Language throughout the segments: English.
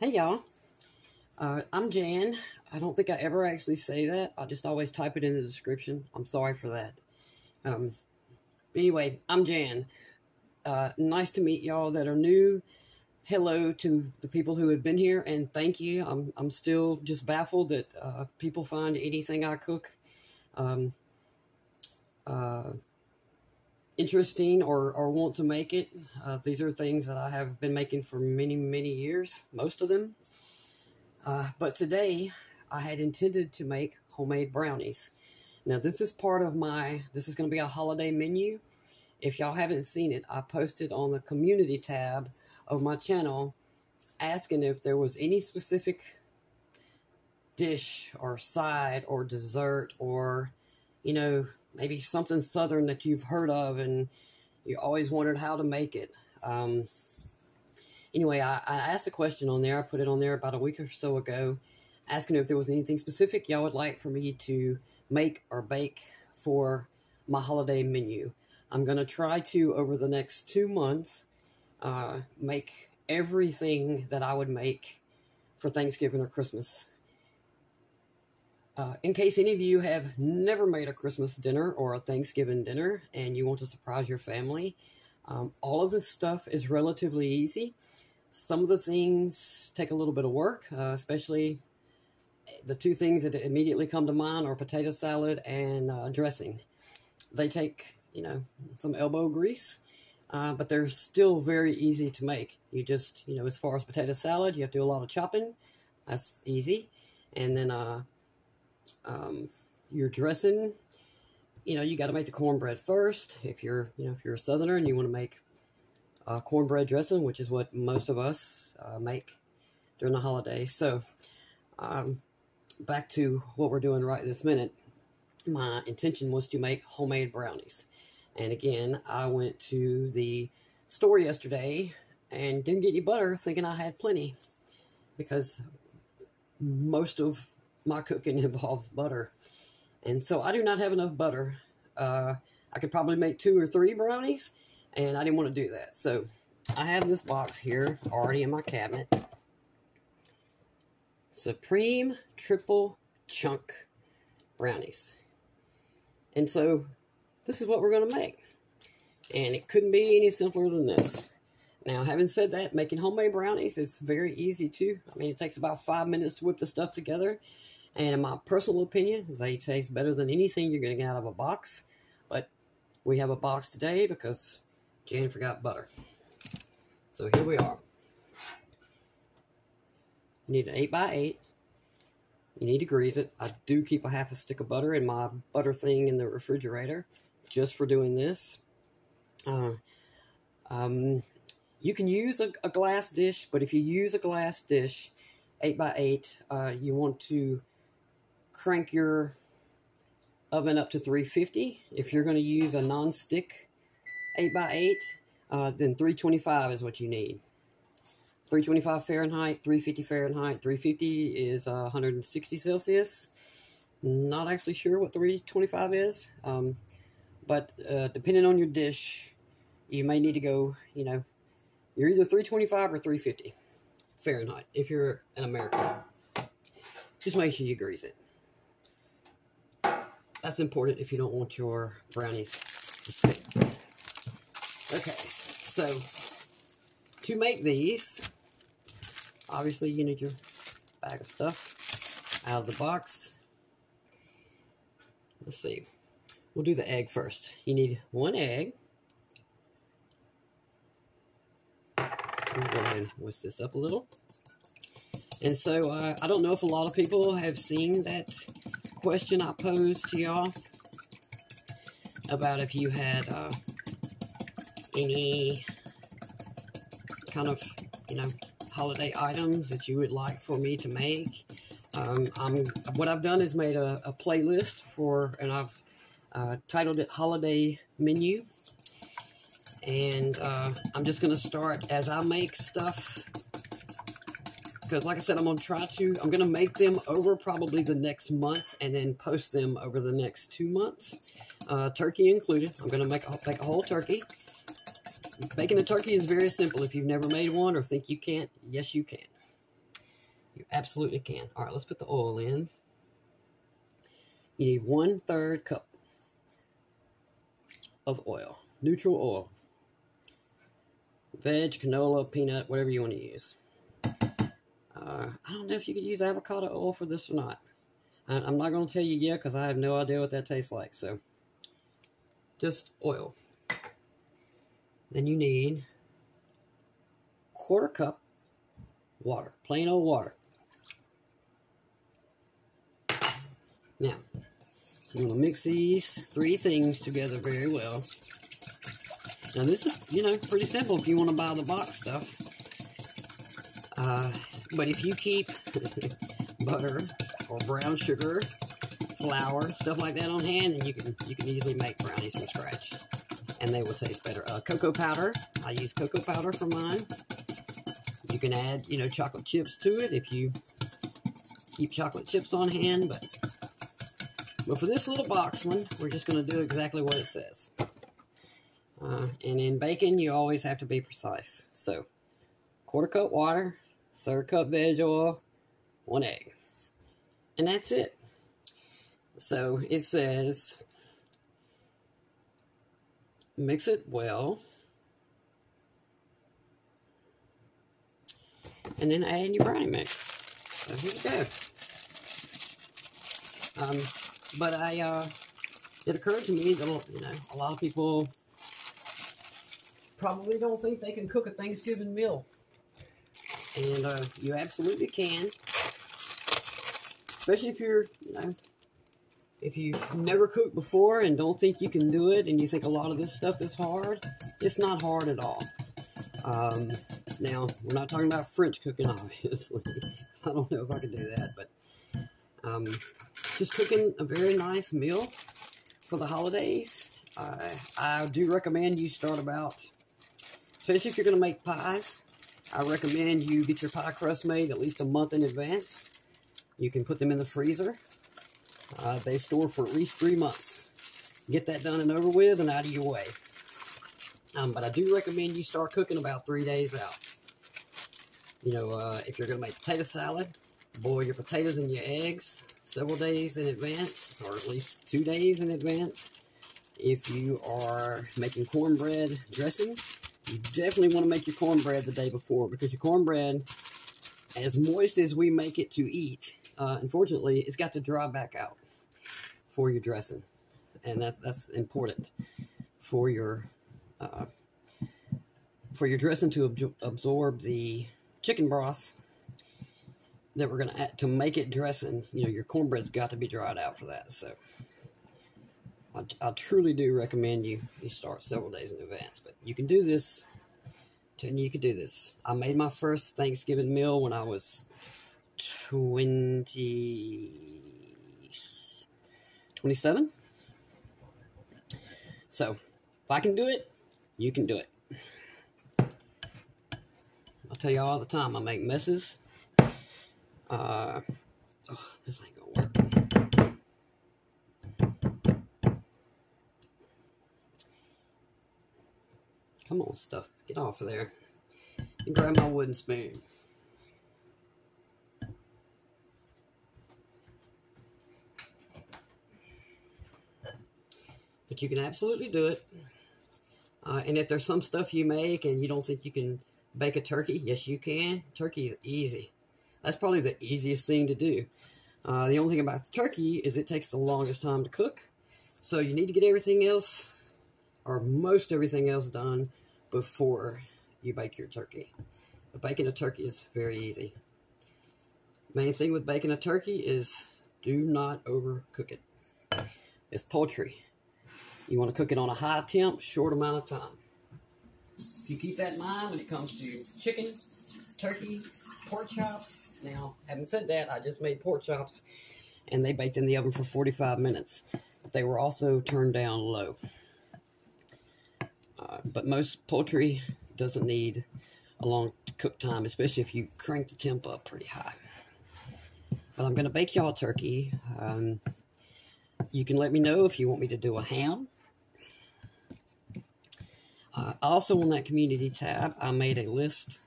Hey y'all, I'm Jan. I don't think I ever actually say that. I just always type it in the description. I'm sorry for that. Anyway, I'm Jan. Nice to meet y'all that are new. Hello to the people who have been here, and thank you. I'm still just baffled that people find anything I cook interesting or want to make it. These are things that I have been making for many years, most of them. But today I had intended to make homemade brownies. Now this is part of this is going to be a holiday menu. If y'all haven't seen it, I posted on the community tab of my channel asking if there was any specific dish or side or dessert or, you know, maybe something southern that you've heard of and you always wondered how to make it. Anyway, I asked a question on there. I put it on there about a week or so ago, asking if there was anything specific y'all would like for me to make or bake for my holiday menu. I'm going to try to, over the next 2 months, make everything that I would make for Thanksgiving or Christmas. In case any of you have never made a Christmas dinner or a Thanksgiving dinner and you want to surprise your family, all of this stuff is relatively easy. Some of the things take a little bit of work, especially the two things that immediately come to mind are potato salad and dressing. They take, you know, some elbow grease, but they're still very easy to make. You just, you know, as far as potato salad, you have to do a lot of chopping. That's easy. And then your dressing, you know, you got to make the cornbread first. If you're a Southerner and you want to make cornbread dressing, which is what most of us make during the holidays. So back to what we're doing right this minute. My intention was to make homemade brownies. And again, I went to the store yesterday and didn't get any butter, thinking I had plenty, because most of my cooking involves butter. And so I do not have enough butter. I could probably make 2 or 3 brownies, and I didn't want to do that. So I have this box here already in my cabinet. Supreme Triple Chunk Brownies. And so this is what we're going to make. And it couldn't be any simpler than this. Now, having said that, making homemade brownies is very easy too. I mean, it takes about 5 minutes to whip the stuff together. And in my personal opinion, they taste better than anything you're going to get out of a box. But we have a box today because Jan forgot butter. So here we are. You need an 8x8. You need to grease it. I do keep a half a stick of butter in my butter thing in the refrigerator just for doing this. You can use a glass dish, but if you use a glass dish, 8x8, you want to crank your oven up to 350. If you're going to use a non-stick 8x8, then 325 is what you need. 325 Fahrenheit, 350 Fahrenheit. 350 is 160 Celsius. Not actually sure what 325 is, but depending on your dish, you may need to go, you know, you're either 325 or 350 Fahrenheit if you're an American. Just make sure you grease it. That's important if you don't want your brownies to stick. Okay, so to make these, obviously you need your bag of stuff out of the box. Let's see. We'll do the egg first. You need 1 egg. I'm going to go ahead and whisk this up a little. And so I don't know if a lot of people have seen that question I posed to y'all about if you had any kind of, you know, holiday items that you would like for me to make. What I've done is made a playlist for, and I've titled it Holiday Menu. And I'm just going to start as I make stuff, because like I said, I'm going to make them over probably the next month and then post them over the next 2 months, turkey included. I'm going to make a whole turkey. Making a turkey is very simple. If you've never made one or think you can't, yes you can. You absolutely can. All right, let's put the oil in. You need 1/3 cup of oil, neutral oil. Veg, canola, peanut, whatever you want to use. I don't know if you could use avocado oil for this or not. I'm not going to tell you yet because I have no idea what that tastes like. So, just oil. Then you need 1/4 cup water, plain old water. Now, you want to mix these 3 things together very well. Now, this is, pretty simple if you want to buy the box stuff. But if you keep butter or brown sugar, flour, stuff like that on hand, then you can easily make brownies from scratch, and they will taste better. Cocoa powder, I use cocoa powder for mine. You can add, chocolate chips to it if you keep chocolate chips on hand, but for this little box one, we're just going to do exactly what it says. And in baking, you always have to be precise. So, 1/4 cup water, 1/3 cup veg oil, 1 egg. And that's it. So, it says, mix it well. And then add in your brownie mix. So, here we go. But it occurred to me that, a lot of people probably don't think they can cook a Thanksgiving meal. And you absolutely can. Especially if you're, if you've never cooked before and don't think you can do it and you think a lot of this stuff is hard, it's not hard at all. Now, we're not talking about French cooking, obviously. I don't know if I can do that, but just cooking a very nice meal for the holidays. I do recommend you start about, especially if you're going to make pies, I recommend you get your pie crust made at least a month in advance. You can put them in the freezer. They store for at least 3 months. Get that done and over with and out of your way. But I do recommend you start cooking about 3 days out. If you're going to make potato salad, boil your potatoes and your eggs several days in advance, or at least 2 days in advance. If you are making cornbread dressing, you definitely want to make your cornbread the day before, because your cornbread, as moist as we make it to eat, unfortunately, it's got to dry back out for your dressing. And that's important for your dressing to absorb the chicken broth that we're going to add to make it dressing. Your cornbread's got to be dried out for that. So I truly do recommend you start several days in advance. But you can do this. You can do this. I made my first Thanksgiving meal when I was 27. So if I can do it, you can do it. I'll tell you all the time, I make messes. This ain't gonna work. Come on, stuff. Get off of there. And grab my wooden spoon. But you can absolutely do it. And if there's some stuff you make and you don't think you can bake a turkey, yes, you can. Turkey is easy. That's probably the easiest thing to do. The only thing about the turkey is it takes the longest time to cook. So you need to get everything else, or most everything else, done before you bake your turkey. But baking a turkey is very easy. Main thing with baking a turkey is do not overcook it. It's poultry. You want to cook it on a high temp, short amount of time. If you keep that in mind when it comes to chicken, turkey, pork chops. Now, having said that, I just made pork chops and they baked in the oven for 45 minutes. But they were also turned down low. But most poultry doesn't need a long cook time, especially if you crank the temp up pretty high. But I'm going to bake y'all turkey. You can let me know if you want me to do a ham. Also on that community tab, I made a list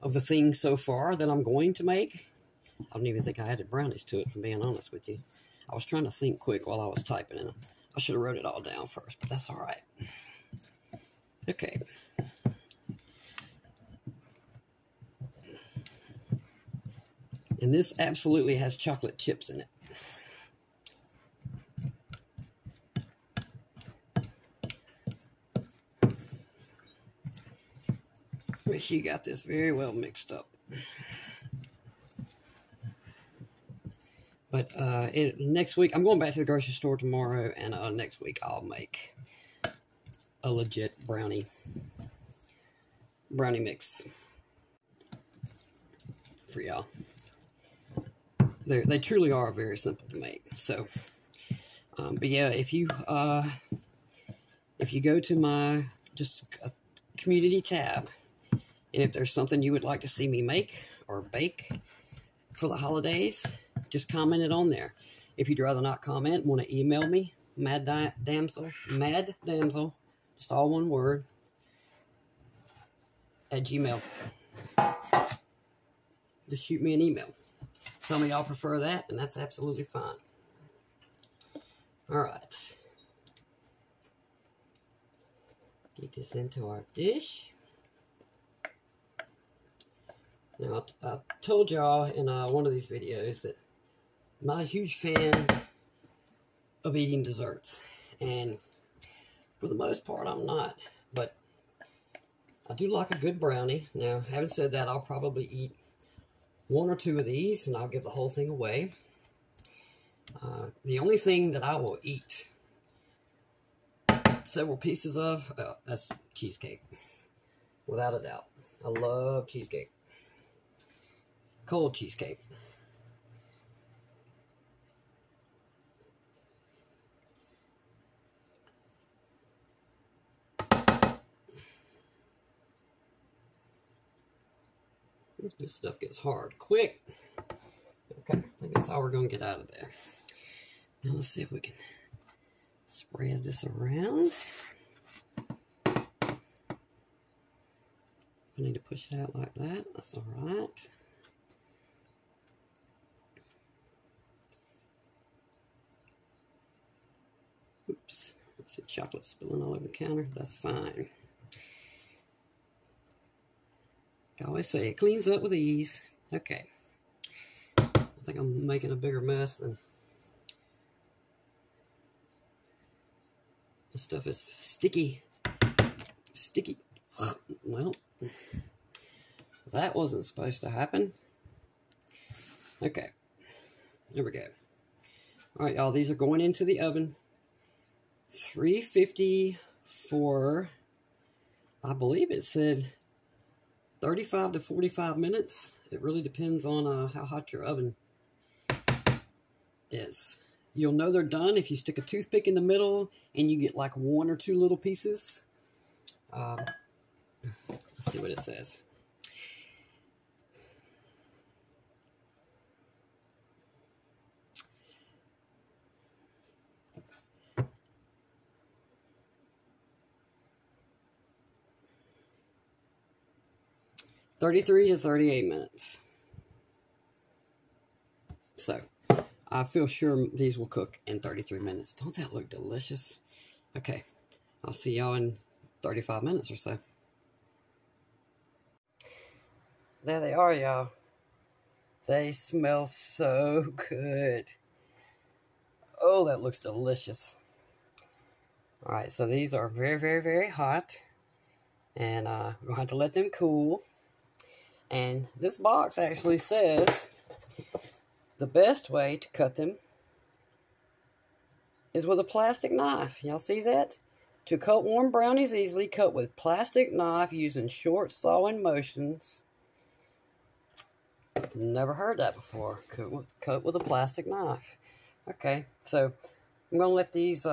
of the things so far that I'm going to make. I don't even think I added brownies to it, if I'm being honest with you. I was trying to think quick while I was typing, and I should have wrote it all down first, but that's all right. Okay. And this absolutely has chocolate chips in it. She got this very well mixed up. But next week, I'm going back to the grocery store tomorrow, and next week I'll make a legit brownie mix for y'all. They truly are very simple to make. So, but yeah, if you go to my community tab, and if there's something you would like to see me make or bake for the holidays, just comment it on there. If you'd rather not comment, want to email me, maddamsel, just all one word, at Gmail. Just shoot me an email. Some of y'all prefer that, and that's absolutely fine. All right. Get this into our dish. Now, I told y'all in one of these videos that I'm not a huge fan of eating desserts. And for the most part, I'm not. But I do like a good brownie. Now, having said that, I'll probably eat one or two of these, and I'll give the whole thing away. The only thing that I will eat several pieces of, that's cheesecake. Without a doubt. I love cheesecake. Cold cheesecake. This stuff gets hard quick. Okay, I think that's all we're going to get out of there. Now let's see if we can spread this around. I need to push it out like that. That's all right. Oops. I see chocolate spilling all over the counter. That's fine. I always say it cleans up with ease. Okay. I think I'm making a bigger mess than this stuff is sticky. Sticky. Well, that wasn't supposed to happen. Okay. There we go. All right, y'all. These are going into the oven. 350 for, I believe it said 35 to 45 minutes. It really depends on how hot your oven is. You'll know they're done if you stick a toothpick in the middle and you get like one or two little pieces. Let's see what it says. "33 to 38 minutes. So, I feel sure these will cook in 33 minutes. Don't that look delicious? Okay, I'll see y'all in 35 minutes or so. There they are, y'all. They smell so good. Oh, that looks delicious. All right, so these are very, very, very hot. And we're going to have to let them cool. And this box actually says the best way to cut them is with a plastic knife. Y'all see that? To cut warm brownies easily, cut with plastic knife using short sawing motions. Never heard that before. Cut with a plastic knife. Okay, so I'm gonna let these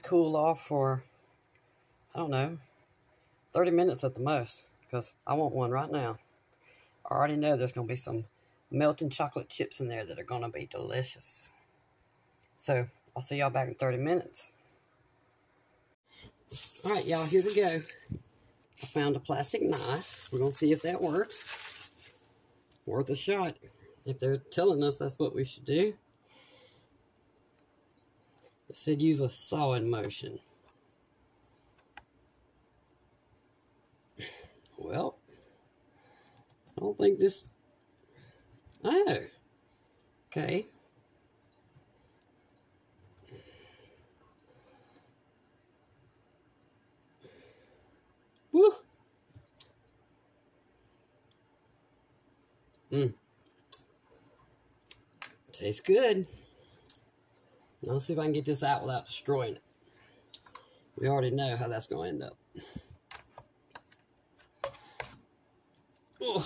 cool off for, I don't know, 30 minutes at the most, because I want one right now. I already know there's gonna be some melting chocolate chips in there that are gonna be delicious. So I'll see y'all back in 30 minutes. All right, y'all, here we go. I found a plastic knife. We're gonna see if that works. worth a shot. If they're telling us that's what we should do. It said use a solid motion. Well, I don't think this... Oh. Okay. Woo! Tastes good. Now let's see if I can get this out without destroying it. We already know how that's going to end up. Ugh.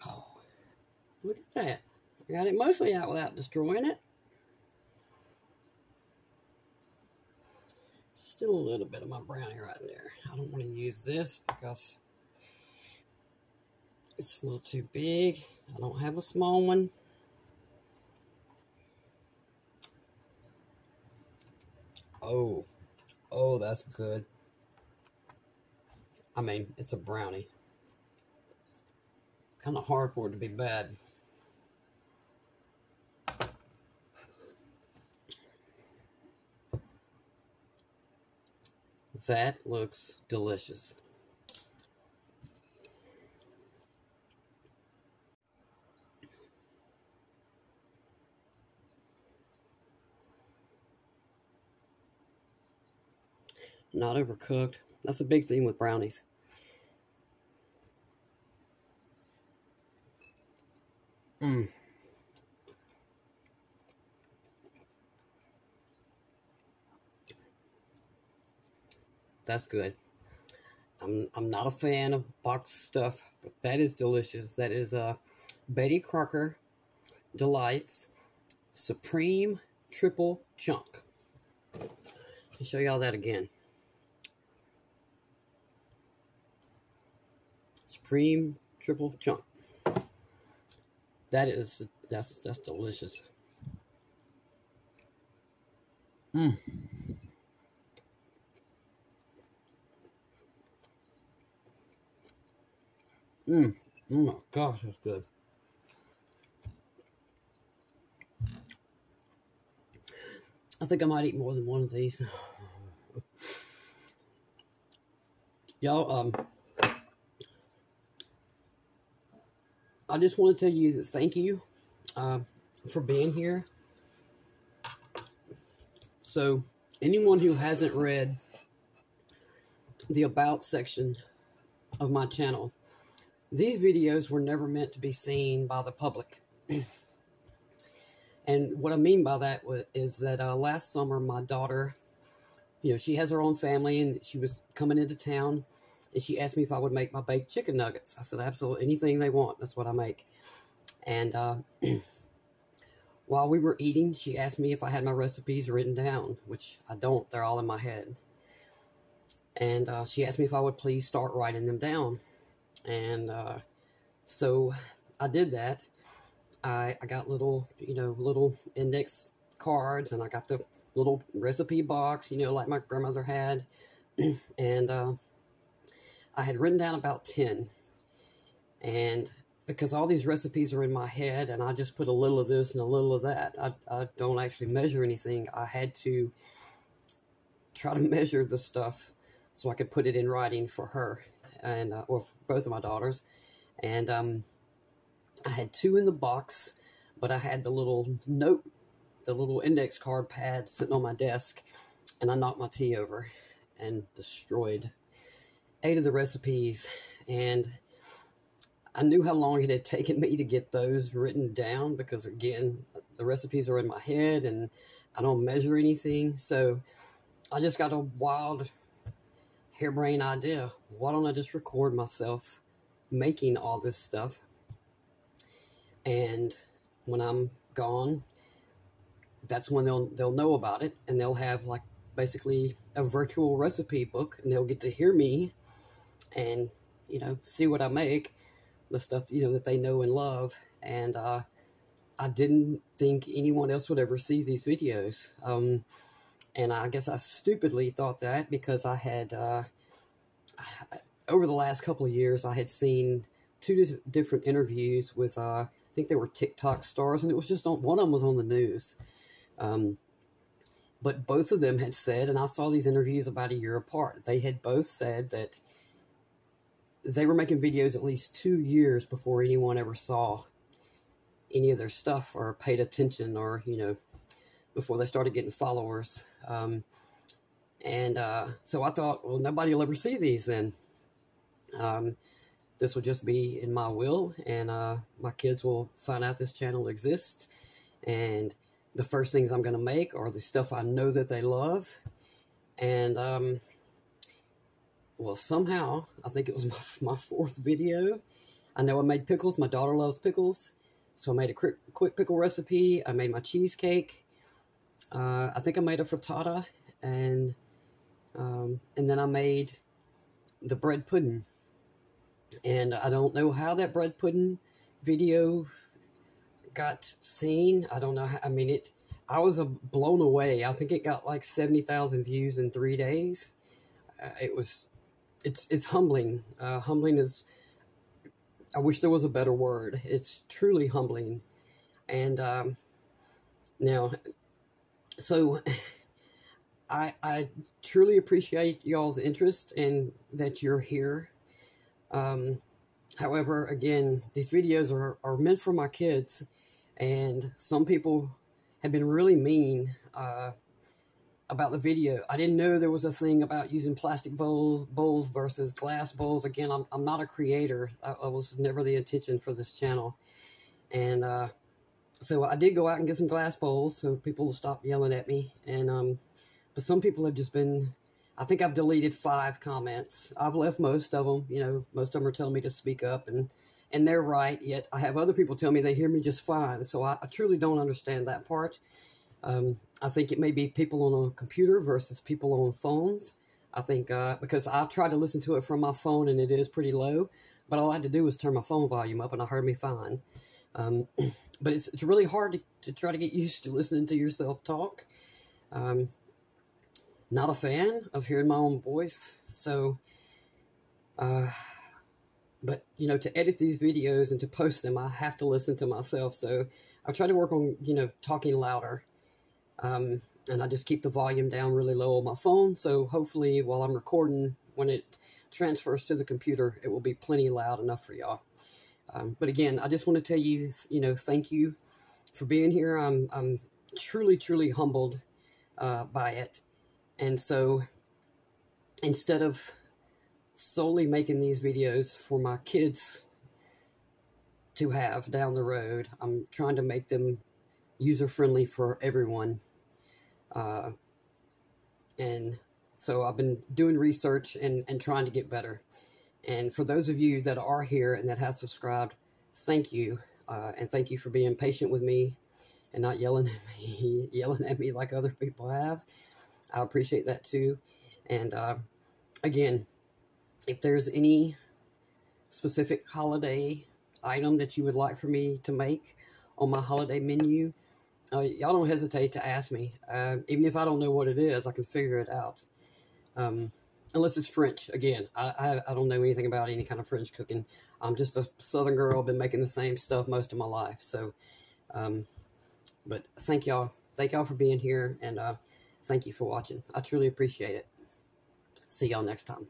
Oh, look at that. I got it mostly out without destroying it. Still a little bit of my brownie right there. I don't want to use this because it's a little too big. I don't have a small one. Oh, that's good. I mean, it's a brownie. Kind of hard for it to be bad. That looks delicious. Not overcooked. That's a big thing with brownies. That's good. I'm not a fan of boxed stuff, but that is delicious. That is Betty Crocker Delights Supreme Triple Chunk. I'll show y'all that again. Supreme Triple Chunk. That's delicious. Oh my gosh, that's good. I think I might eat more than one of these. Y'all, I just want to tell you that thank you for being here. So, anyone who hasn't read the About section of my channel, these videos were never meant to be seen by the public. And what I mean by that is that last summer, my daughter, you know, she has her own family, and she was coming into town, and she asked me if I would make my baked chicken nuggets. I said, absolutely, anything they want, that's what I make. And while we were eating, she asked me if I had my recipes written down, which I don't. They're all in my head. And she asked me if I would please start writing them down. And so I did that. I got little, little index cards, and I got the little recipe box, like my grandmother had. And I had written down about 10. And because all these recipes are in my head, and I just put a little of this and a little of that, I don't actually measure anything. I had to try to measure the stuff so I could put it in writing for her, and or for both of my daughters. And I had 2 in the box, but I had the little index card pad sitting on my desk, and I knocked my tea over and destroyed 8 of the recipes. And I knew how long it had taken me to get those written down, because again, the recipes are in my head and I don't measure anything. So I just got a wild, harebrained idea. Why don't I just record myself making all this stuff? And when I'm gone, that's when they'll know about it, and they'll have like basically a virtual recipe book, and they'll get to hear me and, see what I make, the stuff, that they know and love. And I didn't think anyone else would ever see these videos. And I guess I stupidly thought that because I had, over the last couple of years, I had seen two different interviews with, I think they were TikTok stars, and it was just on, one of them was on the news. But both of them had said, and I saw these interviews about a year apart, they had both said that they were making videos at least 2 years before anyone ever saw any of their stuff or paid attention, or, you know, before they started getting followers. So I thought, well, nobody will ever see these then. This will just be in my will, and my kids will find out this channel exists, and the first things I'm going to make are the stuff I know that they love. And well, somehow, I think it was my 4th video. I know I made pickles. My daughter loves pickles. So I made a quick pickle recipe. I made my cheesecake. I think I made a frittata. And then I made the bread pudding. And I don't know how that bread pudding video got seen. I don't know how, I mean, I was blown away. I think it got like 70,000 views in 3 days. It's humbling. Humbling is, I wish there was a better word. It's truly humbling. And now, so I truly appreciate y'all's interest and that you're here. However, again, these videos are meant for my kids, and some people have been really mean about the video. I didn't know there was a thing about using plastic bowls versus glass bowls. Again, I'm not a creator. I was never the intention for this channel. And so I did go out and get some glass bowls so people will stop yelling at me. And but some people have just been, I think I've deleted 5 comments. I've left most of them. You know, most of them are telling me to speak up, and they're right. Yet I have other people tell me they hear me just fine. So I truly don't understand that part. I think it may be people on a computer versus people on phones. I think because I tried to listen to it from my phone and it is pretty low, but all I had to do was turn my phone volume up and I heard me fine. But it's really hard to try to get used to listening to yourself talk. Not a fan of hearing my own voice. So, but, you know, to edit these videos and to post them, I have to listen to myself. So I try to work on, you know, talking louder. And I just keep the volume down really low on my phone. So hopefully while I'm recording, when it transfers to the computer, it will be plenty loud enough for y'all. But again, I just want to tell you, you know, thank you for being here. I'm truly, truly humbled by it. And so instead of solely making these videos for my kids to have down the road, I'm trying to make them user-friendly for everyone. And so I've been doing research and trying to get better. And for those of you that are here and that have subscribed, thank you. And thank you for being patient with me and not yelling at me like other people have. I appreciate that too. And again, if there's any specific holiday item that you would like for me to make on my holiday menu, y'all don't hesitate to ask me. Even if I don't know what it is, I can figure it out. Unless it's French. Again, I don't know anything about any kind of French cooking. I'm just a Southern girl, been making the same stuff most of my life. So, but thank y'all. Thank y'all for being here, and thank you for watching. I truly appreciate it. See y'all next time.